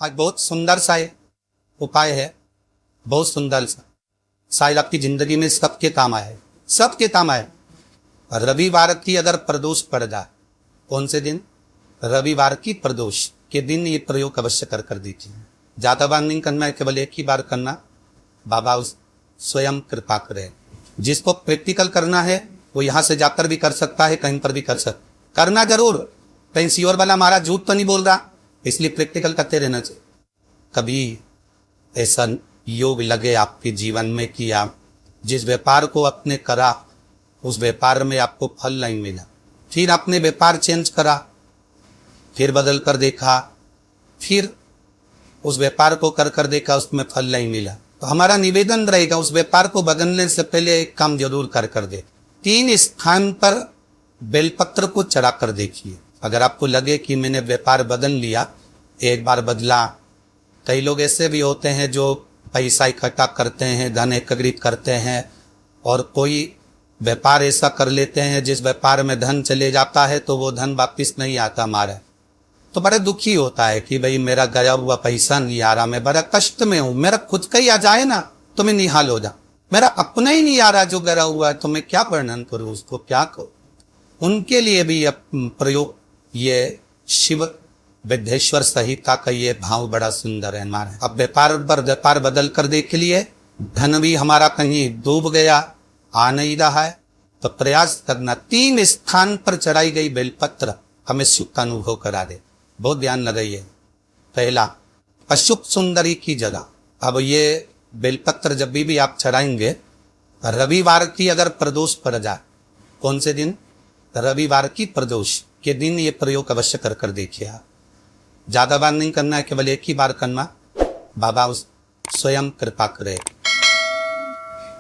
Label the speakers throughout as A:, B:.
A: आज बहुत सुंदर सा उपाय है, बहुत सुंदर सा, शायद आपकी जिंदगी में सबके काम आए, सबके काम आए। रविवार की अगर प्रदोष पड़ जाए, कौन से दिन? रविवार की प्रदोष के दिन ये प्रयोग अवश्य कर दीजिए। ज्यादा बार नहीं करना है, केवल एक ही बार करना। बाबा उस स्वयं कृपा करे। जिसको प्रैक्टिकल करना है वो यहां से जाकर भी कर सकता है, कहीं पर भी कर सकता, करना जरूर। कहीं सियोर वाला महाराज झूठ तो नहीं बोल रहा, इसलिए प्रैक्टिकल करते रहना चाहिए। कभी ऐसा योग लगे आपके जीवन में कि आप जिस व्यापार को आपने करा उस व्यापार में आपको फल नहीं मिला, फिर आपने व्यापार चेंज करा, फिर बदल कर देखा, फिर उस व्यापार को कर देखा, उसमें फल नहीं मिला, तो हमारा निवेदन रहेगा उस व्यापार को बदलने से पहले एक काम जरूर कर दे। 3 स्थान पर बेलपत्र को चढ़ा कर देखिए। अगर आपको लगे कि मैंने व्यापार बदल लिया, एक बार बदला। कई लोग ऐसे भी होते हैं जो पैसा इकट्ठा करते हैं, धन एकत्रित करते हैं, और कोई व्यापार ऐसा कर लेते हैं जिस व्यापार में धन चले जाता है तो वो धन वापिस नहीं आता हमारा, तो बड़े दुखी होता है कि भाई मेरा गया हुआ पैसा नहीं आ रहा, मैं बड़ा कष्ट में हूं, मेरा खुद का ही आ जाए ना तो मैं निहाल हो जा, मेरा अपना ही नहीं आ रहा जो गया हुआ है, तो मैं क्या वर्णन करूं, उसको क्या करूं। उनके लिए भी प्रयोग ये शिव विद्येश्वर संहिता का ये भाव बड़ा सुंदर है हमारा। अब व्यापार बदल कर देख लिए, धन भी हमारा कहीं डूब गया, आ नहीं रहा है, तो प्रयास करना 3 स्थान पर चढ़ाई गई बेलपत्र हमें सुख का अनुभव करा दे। बहुत ध्यान लगाइए। पहला, अशुभ सुंदरी की जगह। अब ये बेलपत्र जब भी आप चढ़ाएंगे, रविवार की अगर प्रदोष पड़ जाए, कौन से दिन? रविवार की प्रदोष के दिन ये प्रयोग अवश्य कर देखिए। आप ज्यादा बार नहीं करना है, केवल एक ही बार करना। बाबा उस स्वयं कृपा करे।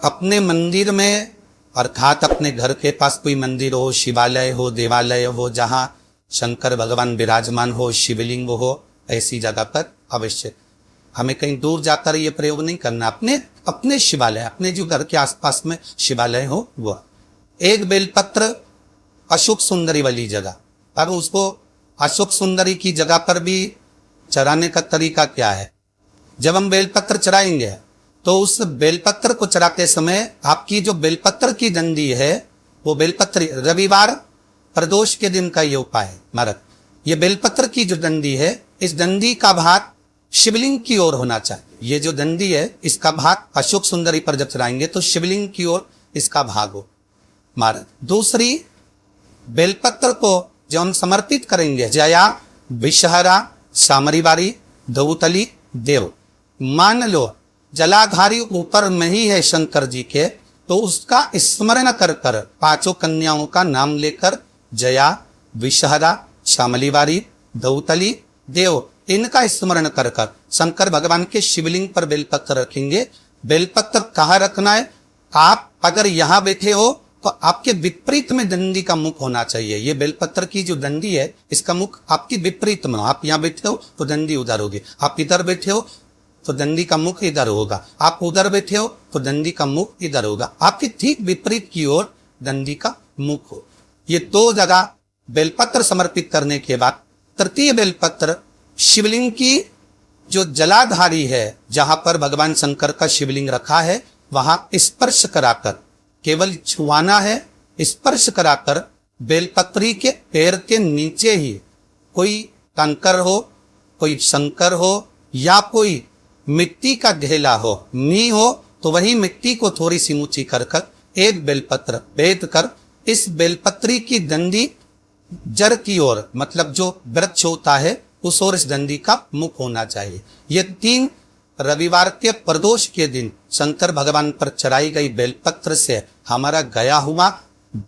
A: अपने मंदिर में, अर्थात अपने घर के पास कोई मंदिर हो, शिवालय हो, देवालय हो, जहां शंकर भगवान विराजमान हो, शिवलिंग हो, ऐसी जगह पर अवश्य, हमें कहीं दूर जाकर ये प्रयोग नहीं करना। अपने शिवालय, अपने जो घर के आसपास में शिवालय हो वो। एक बेलपत्र अशुभ सुंदरी वाली जगह। अब उसको अशुभ सुंदरी की जगह पर भी चढ़ाने का तरीका क्या है? जब हम बेलपत्र चढ़ाएंगे तो उस बेलपत्र को चढ़ाते समय आपकी जो बेलपत्र की डंडी है वो बेलपत्र, रविवार प्रदोष के दिन का ये उपाय है महाराज। ये बेलपत्र की जो डंडी है, इस डंडी का भाग शिवलिंग की ओर होना चाहिए। ये जो डंडी है इसका भाग अशुभ सुंदरी पर जब चढ़ाएंगे तो शिवलिंग की ओर इसका भाग हो महाराज। दूसरी, बेलपत्र को जो हम समर्पित करेंगे, जया विषहरा सामरीवारी दौतली देव, मान लो जलाधारी ऊपर में ही है शंकर जी के, तो उसका स्मरण कर 5 कन्याओं का नाम लेकर जया विषहरा श्यामलीवारी दौतली देव, इनका स्मरण कर शंकर भगवान के शिवलिंग पर बेलपत्र रखेंगे। बेलपत्र कहाँ रखना है? आप अगर यहाँ बैठे हो तो आपके विपरीत में डंडी का मुख होना चाहिए। ये बेलपत्र की जो डंडी है इसका मुख आपकी विपरीत में हो। आप यहाँ बैठे हो तो डंडी उधर होगी, आप इधर बैठे हो तो डंडी का मुख इधर होगा, आप उधर बैठे हो तो डंडी का मुख इधर होगा, आपकी ठीक विपरीत की ओर डंडी का मुख हो। ये 2 जगह बेलपत्र समर्पित करने के बाद तृतीय बेलपत्र शिवलिंग की जो जलाधारी है, जहां पर भगवान शंकर का शिवलिंग रखा है, वहां स्पर्श कराकर, केवल छुआना है, स्पर्श कराकर बेलपत्री के पैर के नीचे ही कोई कंकर हो, कोई शंकर हो, या कोई मिट्टी का ढेला हो, नी हो, तो वही मिट्टी को थोड़ी सी ऊंची कर एक बेलपत्र बेद कर इस बेलपत्री की डंडी जड़ की ओर, मतलब जो वृक्ष होता है उस ओर इस डंडी का मुख होना चाहिए। ये 3 रविवार के प्रदोष के दिन शंकर भगवान पर चढ़ाई गई बेलपत्र से हमारा गया हुआ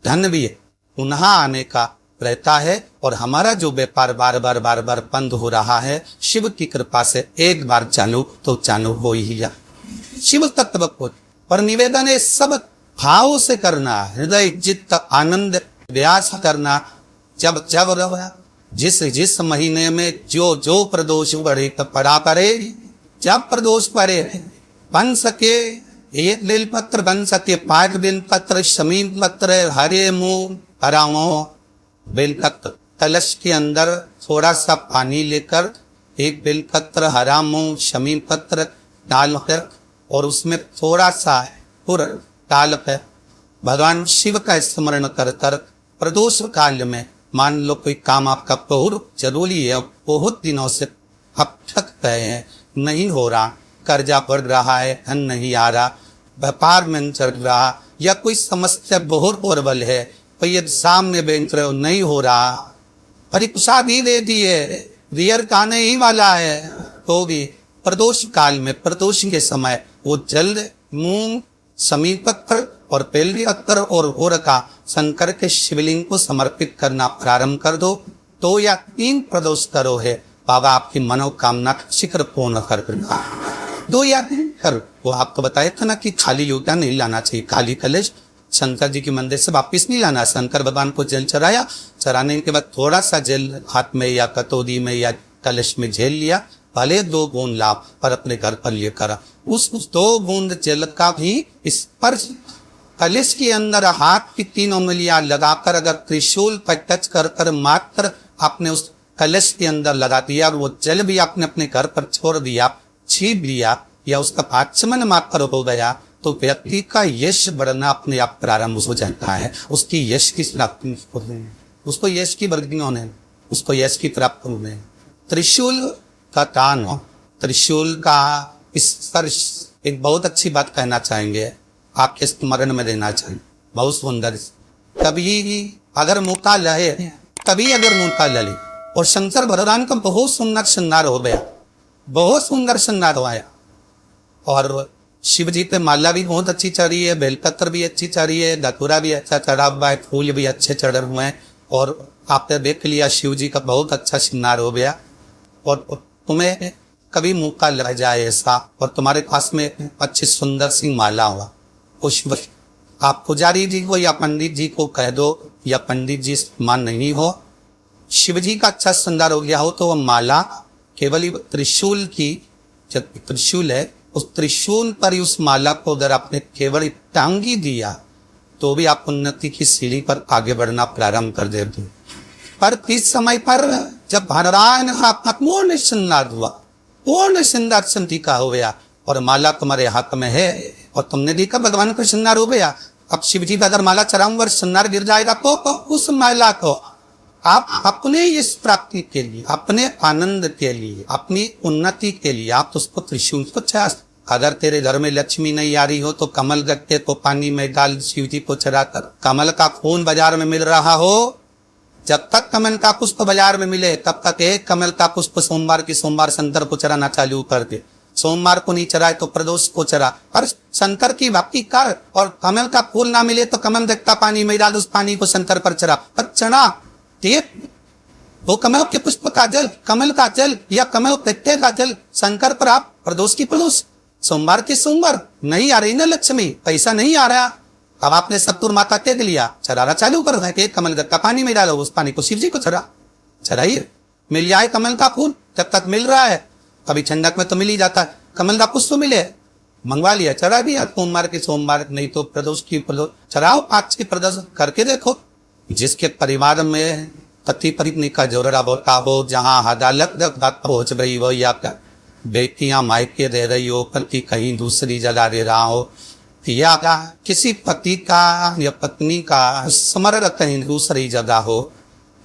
A: धन भी पुनः आने का रहता है, और हमारा जो व्यापार बार बार बंद हो रहा है, शिव की कृपा से एक बार चालू तो चालू हो ही जा। शिव तत्व को पर निवेदन है, सब भाव से करना, हृदय चित्त आनंद व्यास करना। जब जिस महीने में जो प्रदोष बढ़े तो पड़ा पड़े, जब प्रदोष पड़े बन सके एक बेलपत्र, बन सके 5 बेलपत्र, शमीन पत्र, हरे मुंह हराओ बेलपत्र। कलश के अंदर थोड़ा सा पानी लेकर एक बेलपत्र, हरा मूंग, शमी पत्र डालकर और उसमें थोड़ा सा पुर डालकर भगवान शिव का स्मरण कर कर प्रदोष काल में, मान लो कोई काम आपका बहुत जरूरी है, बहुत दिनों से आप थक गए हैं, नहीं हो रहा, कर्जा बढ़ रहा है, धन नहीं आ रहा, व्यापार में नहीं चल रहा, या कोई समस्या बहुत प्रबल है, कोई एग्जाम में बेंच रहे हो नहीं हो रहा, परीक्षा भी दे दी है, रियर आने ही वाला है, तो भी प्रदोष काल में, प्रदोष के समय वो जल, मूंग, समी पत्थर और बेली पत्थर और ओर का शंकर के शिवलिंग को समर्पित करना प्रारंभ कर दो। 2 या 3 प्रदोष करो है, बाबा आपकी मनोकामना शीघ्र पूर्ण कर देगा। 2 या 3 कर, वो आपको बताया था ना कि खाली योगा नहीं लाना चाहिए, खाली कलश शंकर जी के मंदिर से वापिस नहीं लाना। शंकर भगवान को जल चढ़ाया, चढ़ाने के बाद थोड़ा सा जल हाथ में या कटोरी में या कलश में झेल लिया, भले 2 बूंद लाभ पर अपने घर पर लेकर उस 2 बूंद जल का भी स्पर्श कलश के अंदर हाथ की 3 उंगलियां लगाकर अगर त्रिशूल पर टच कर कर मात्र आपने उस कलश के अंदर लगा दिया और वो जल भी आपने अपने घर पर छोड़ दिया, छीप लिया या उसका आचमन मात्र हो गया, तो व्यक्ति का यश बढ़ना अपने आप प्रारंभ हो जाता है। उसकी यश की प्राप्ति, उसको यश की वृद्धि होने, उसको यश की प्राप्ति होने। त्रिशूल का दान हो, त्रिशूल का स्पर्श, एक बहुत अच्छी बात कहना चाहेंगे, आपके स्मरण में देना चाहिए, बहुत सुंदर। कभी अगर मौका लहे, तभी अगर मौका लले, और शंकर भगवान का बहुत सुंदर श्रृंगार हो गया, बहुत सुंदर श्रृंगार हो आया, और शिव जी पे माला भी बहुत अच्छी चढ़ी है, बेलपत्र भी अच्छी चढ़ी है, धतूरा भी अच्छा चढ़ा हुआ है, फूल भी अच्छे चढ़े हुए हैं, और आपने देख लिया शिव जी का बहुत अच्छा श्रृंगार हो गया। और तुम्हें कभी मौका लग जाए ऐसा, और तुम्हारे पास में अच्छी सुंदर सी माला हुआ, पुष्प, आप पुजारी जी को या पंडित जी को कह दो, या पंडित जी मान नहीं हो, शिव जी का अच्छा श्रृंगार हो गया हो, तो वह माला केवल त्रिशूल की, जब त्रिशूल है उस त्रिशूल पर उस माला को अगर आपने केवल टांगी दिया, तो भी आप उन्नति की सीढ़ी पर आगे बढ़ना प्रारंभ कर देते। पर इस समय पर जब भगवान का पूर्ण श्रृंगार हुआ, पूर्ण श्रृंगार संति का हो गया, और माला तुम्हारे हाथ में है, और तुमने देखा भगवान का श्रृंगार हो गया, अब शिव जी अगर माला चढ़ाऊंगा श्रृंगार गिर जाएगा, तो उस माला को आप अपने इस प्राप्ति के लिए, अपने आनंद के लिए, अपनी उन्नति के लिए आप उसको त्रिशूल को चढ़ा। अगर तेरे घर में लक्ष्मी नहीं आ रही हो, तो कमल गट्टे को पानी में डाल शिव जी को चढ़ाकर, कमल का फूल बाजार में मिल रहा हो, जब तक कमल का पुष्प बाजार में मिले तब तक एक कमल का पुष्प सोमवार की सोमवार शंकर को चढ़ाना चालू कर दे। सोमवार को नहीं चढ़ाए तो प्रदोष को चढ़ा, पर शंकर की भक्ति कर, और कमल का फूल ना मिले तो कमल देखता पानी में डाल, उस पानी को शंकर पर चढ़ा, पर चढ़ा देख वो कमल के पुष्प का जल, कमल का जल या कमल पत्ते का जल शंकर पर आप प्रदोष की प्रदोष, सोमवार की सोमवार, नहीं आ रही ना लक्ष्मी, पैसा नहीं आ रहा, अब आपने सत्तुर माता टेक लिया, चढ़ाना चालू कर रहे हैं, कमल का पानी में डालो, उस पानी को शिव जी को चढ़ाइए, मिल जाए कमल का फूल, जब तक मिल रहा है, कभी ठंडक में तो मिल ही जाता है, कमल का पुष्प मिले मंगवा लिया, चढ़ा दिया सोमवार के सोमवार, नहीं तो प्रदोष की प्रदोष चढ़ाओ, 5 की प्रदोष करके देखो। जिसके परिवार में पति पत्नी का जोड़ा बोलता हो, जहाँ अदालत तक पहुंच रही हो, या बेटियां मायके रह रही हो, पति कहीं दूसरी जगह रह रहा हो, या किसी पति का या पत्नी का स्मरण कहीं दूसरी जगह हो,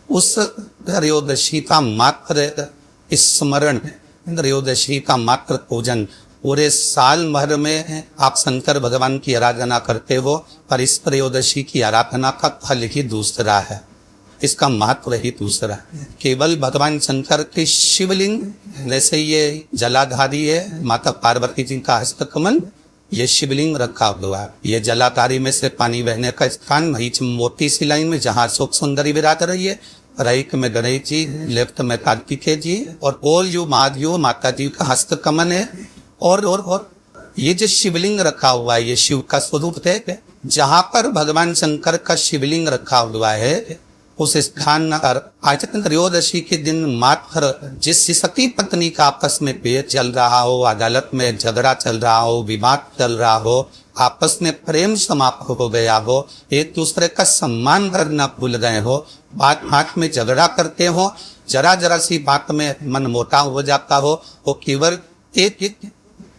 A: उस त्रयोदशी का मात्र स्मरण, त्रयोदशी का मात्र पूजन, पूरे साल भर में आप शंकर भगवान की आराधना करते हो, पर इस त्रयोदशी की आराधना का फल ही दूसरा है, इसका महत्व ही दूसरा है। केवल भगवान शंकर के शिवलिंग, जैसे ये जलाधारी है माता पार्वती जी का हस्तकमल, ये शिवलिंग रखा हुआ है, ये जलाधारी में से पानी बहने का स्थान, वही मोटी सी लाइन में जहाँ अशोक सुंदरी विराज रही है, राइट में गणेश जी, लेफ्ट में कार्तिकेय जी, और ओल जो महादेव माता जी का हस्तकमल है, और ये जो शिवलिंग रखा हुआ है, ये शिव का स्वरूप है। जहाँ पर भगवान शंकर का शिवलिंग रखा हुआ है, उस स्थान पर आज त्रयोदशी के दिन मात्र जिस सती पत्नी का आपस में पेट चल रहा हो, अदालत में झगड़ा चल रहा हो, विवाद चल रहा हो, आपस में प्रेम समाप्त हो गया हो, एक दूसरे का सम्मान करना भूल गए हो, बात हाथ में झगड़ा करते हो, जरा जरा सी बात में मन मोटा हो जाता हो, वो केवल एक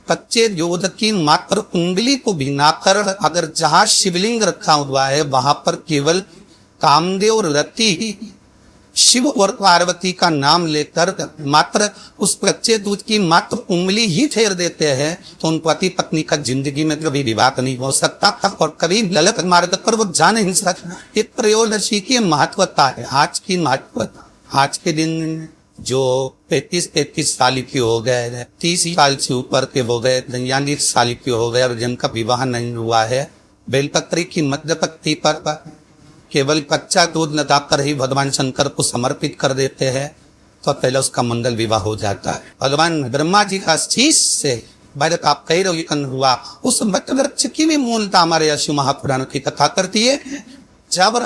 A: कच्चे योध की मात्र उंगली को भिंगाकर अगर जहां शिवलिंग रखा हुआ है वहां पर केवल कामदेव रति शिव और पार्वती का नाम लेकर मात्र उस कच्चे दूध की मात्र उंगली ही फेर देते हैं, तो उन पति पत्नी का जिंदगी में कभी विवाह नहीं हो सकता और कभी गलत मार्ग पर वो जा नहीं सकता। एक त्रयोदशी की महत्वता है। आज की महत्वता, आज के दिन जो 35-33 साल के हो गए, 30 साल से ऊपर के हो गए, 49 साल के हो गए और जिनका विवाह नहीं हुआ है, बेलपत्री की मध्य पत्ती पर केवल कच्चा दूध लगाकर ही भगवान शंकर को समर्पित कर देते हैं, तो पहले उसका मंगल विवाह हो जाता है। भगवान ब्रह्मा जी का शीश से भरत आप कई रोगिकन हुआ, उस वट वृक्ष की भी मूलता हमारे यशु महापुराण की कथा करती है। जब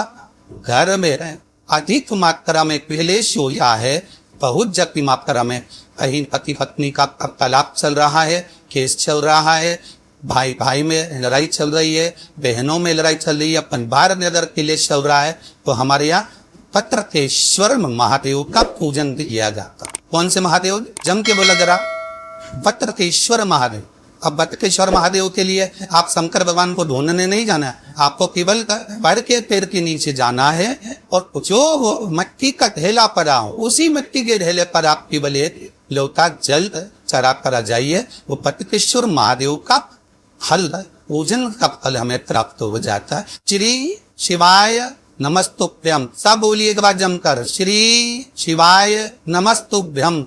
A: घर में अधिक मात्रा में क्लेश हो या है, बहुत जबकि मात्रा में कहीं पति पत्नी का तलाक चल रहा है, केस चल रहा है, भाई भाई में लड़ाई चल रही है, बहनों में लड़ाई चल रही है, परिवार में अगर क्लेश चल रहा है, तो हमारे यहाँ वटकेश्वर महादेव का पूजन किया जाता। कौन से महादेव? जम के बोला जरा, वटकेश्वर महादेव। अब वटकेश्वर महादेव के लिए आप शंकर भगवान को ढूंढने नहीं जाना है, आपको केवल पैर के पैर के नीचे जाना है और जो मिट्टी का ढेला पड़ा हो उसी मिट्टी के ढेले पर आप केवल एक लोटा जल चढ़ा कर आ जाइए, वो वटकेश्वर महादेव का फल, पूजन का फल हमें प्राप्त हो जाता है। श्री शिवाय नमस्तुभ्यम, सब बोलिए एक बार जमकर, श्री शिवाय नमस्तुभ्यम।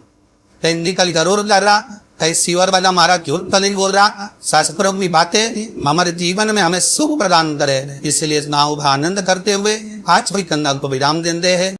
A: हिंदी कल जरूर कर रहा, शिवर वाला हमारा झूठ तो नहीं बोल रहा, शास्त्रों की बातें हमारे जीवन में हमें सुख प्रदान करे, इसलिए नाव आनंद करते हुए आज भी कंधा को विराम देते हैं।